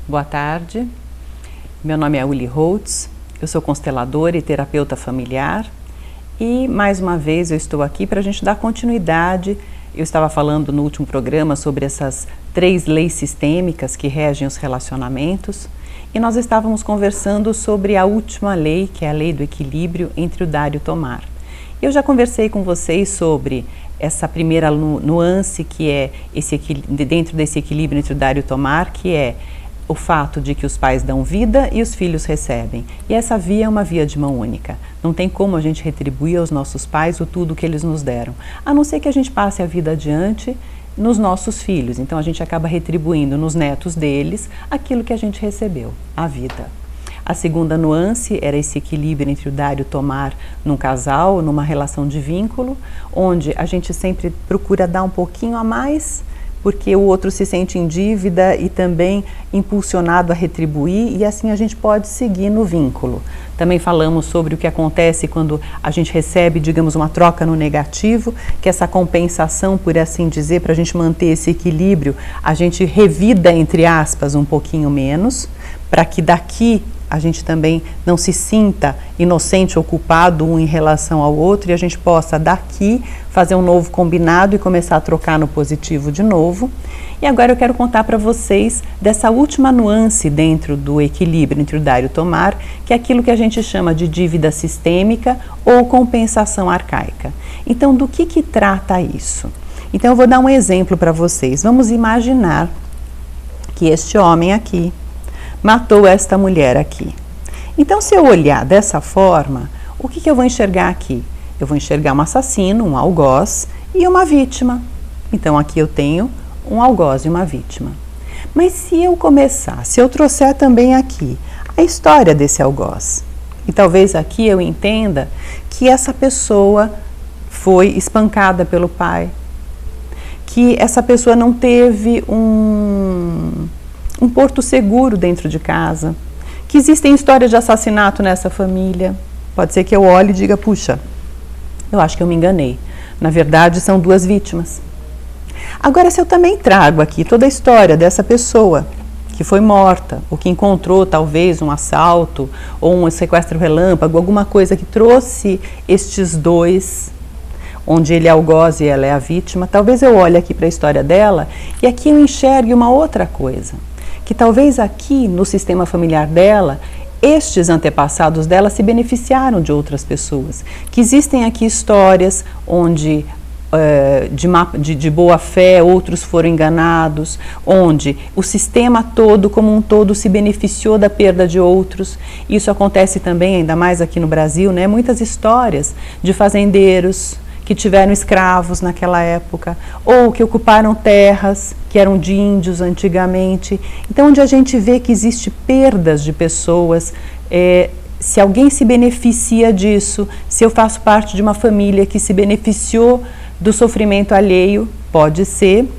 Boa tarde, meu nome é Uli Holtz, eu sou consteladora e terapeuta familiar e mais uma vez eu estou aqui para a gente dar continuidade. Eu estava falando no último programa sobre essas 3 leis sistêmicas que regem os relacionamentos e nós estávamos conversando sobre a última lei, que é a lei do equilíbrio entre o dar e o tomar. Eu já conversei com vocês sobre essa primeira nuance que é dentro desse equilíbrio entre o dar e o tomar, que é o fato de que os pais dão vida e os filhos recebem. E essa via é uma via de mão única. Não tem como a gente retribuir aos nossos pais o tudo que eles nos deram, a não ser que a gente passe a vida adiante nos nossos filhos. Então a gente acaba retribuindo nos netos deles aquilo que a gente recebeu, a vida. A segunda nuance era esse equilíbrio entre o dar e o tomar num casal, numa relação de vínculo, onde a gente sempre procura dar um pouquinho a mais, porque o outro se sente em dívida e também impulsionado a retribuir, e assim a gente pode seguir no vínculo. Também falamos sobre o que acontece quando a gente recebe, digamos, uma troca no negativo, que essa compensação, por assim dizer, para a gente manter esse equilíbrio, a gente revida, entre aspas, um pouquinho menos, para que daqui a gente também não se sinta inocente ou culpado um em relação ao outro e a gente possa daqui fazer um novo combinado e começar a trocar no positivo de novo. E agora eu quero contar para vocês dessa última nuance dentro do equilíbrio entre o dar e o tomar, que é aquilo que a gente chama de dívida sistêmica ou compensação arcaica. Então, do que trata isso? Então, eu vou dar um exemplo para vocês. Vamos imaginar que este homem aqui matou esta mulher aqui. Então, se eu olhar dessa forma, o que eu vou enxergar aqui? Eu vou enxergar um assassino, um algoz e uma vítima. Então, aqui eu tenho um algoz e uma vítima. Mas se eu trouxer também aqui a história desse algoz, e talvez aqui eu entenda que essa pessoa foi espancada pelo pai, que essa pessoa não teve um porto seguro dentro de casa, que existem histórias de assassinato nessa família. Pode ser que eu olhe e diga, puxa, eu acho que eu me enganei. Na verdade, são 2 vítimas. Agora, se eu também trago aqui toda a história dessa pessoa que foi morta, ou que encontrou talvez um assalto, ou um sequestro relâmpago, alguma coisa que trouxe estes 2, onde ele é o algoz e ela é a vítima, talvez eu olhe aqui para a história dela e aqui eu enxergue uma outra coisa. Que talvez aqui no sistema familiar dela, estes antepassados dela se beneficiaram de outras pessoas. Que existem aqui histórias onde de boa fé outros foram enganados, onde o sistema todo, como um todo, se beneficiou da perda de outros. Isso acontece também, ainda mais aqui no Brasil, né? Muitas histórias de fazendeiros que tiveram escravos naquela época, ou que ocuparam terras que eram de índios antigamente. Então, onde a gente vê que existe perdas de pessoas, se alguém se beneficia disso, se eu faço parte de uma família que se beneficiou do sofrimento alheio, pode ser,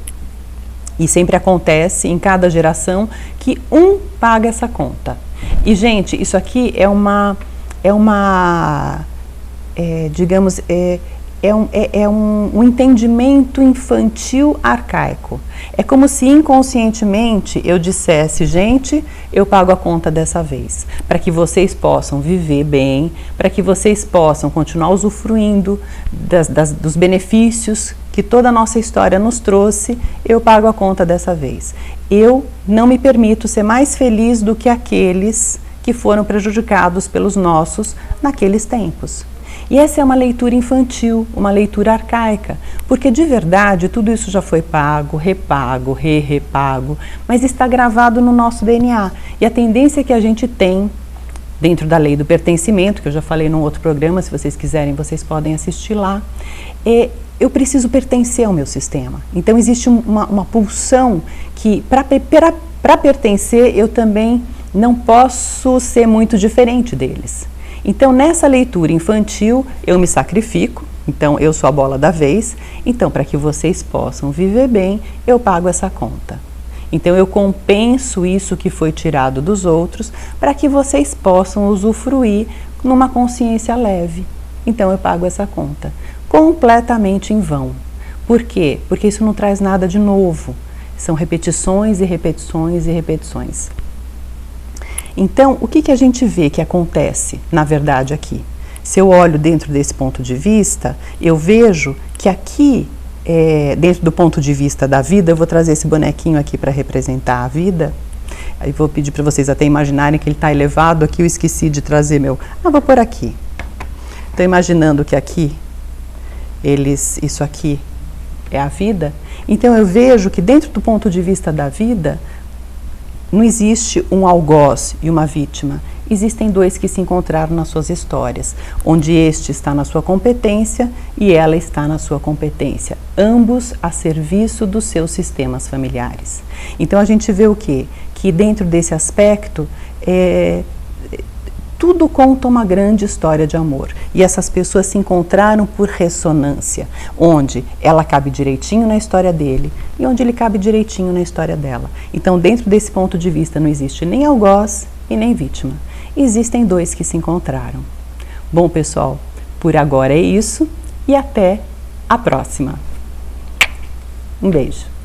e sempre acontece em cada geração, que um paga essa conta. E, gente, isso aqui é um entendimento infantil arcaico. É como se inconscientemente eu dissesse, gente, eu pago a conta dessa vez, para que vocês possam viver bem, para que vocês possam continuar usufruindo dos benefícios que toda a nossa história nos trouxe, eu pago a conta dessa vez. Eu não me permito ser mais feliz do que aqueles que foram prejudicados pelos nossos naqueles tempos. E essa é uma leitura infantil, uma leitura arcaica, porque de verdade tudo isso já foi pago, repago, repago, mas está gravado no nosso DNA. E a tendência que a gente tem, dentro da lei do pertencimento, que eu já falei num outro programa, se vocês quiserem, vocês podem assistir lá, eu preciso pertencer ao meu sistema. Então existe uma pulsão que, para pertencer, eu também não posso ser muito diferente deles. Então, nessa leitura infantil, eu me sacrifico, então eu sou a bola da vez, então para que vocês possam viver bem, eu pago essa conta. Então, eu compenso isso que foi tirado dos outros, para que vocês possam usufruir numa consciência leve. Então, eu pago essa conta, completamente em vão. Por quê? Porque isso não traz nada de novo, são repetições e repetições e repetições. Então, o que a gente vê que acontece, na verdade, aqui? Se eu olho dentro desse ponto de vista, eu vejo que aqui, dentro do ponto de vista da vida, eu vou trazer esse bonequinho aqui para representar a vida. Aí vou pedir para vocês até imaginarem que ele está elevado aqui, eu esqueci de trazer meu... vou pôr aqui. Estou imaginando que aqui, isso aqui é a vida. Então eu vejo que dentro do ponto de vista da vida, não existe um algoz e uma vítima. Existem dois que se encontraram nas suas histórias, onde este está na sua competência e ela está na sua competência, ambos a serviço dos seus sistemas familiares. Então a gente vê o quê? Que dentro desse aspecto, tudo conta uma grande história de amor. E essas pessoas se encontraram por ressonância, onde ela cabe direitinho na história dele e onde ele cabe direitinho na história dela. Então, dentro desse ponto de vista, não existe nem algoz e nem vítima. Existem dois que se encontraram. Bom, pessoal, por agora é isso e até a próxima. Um beijo.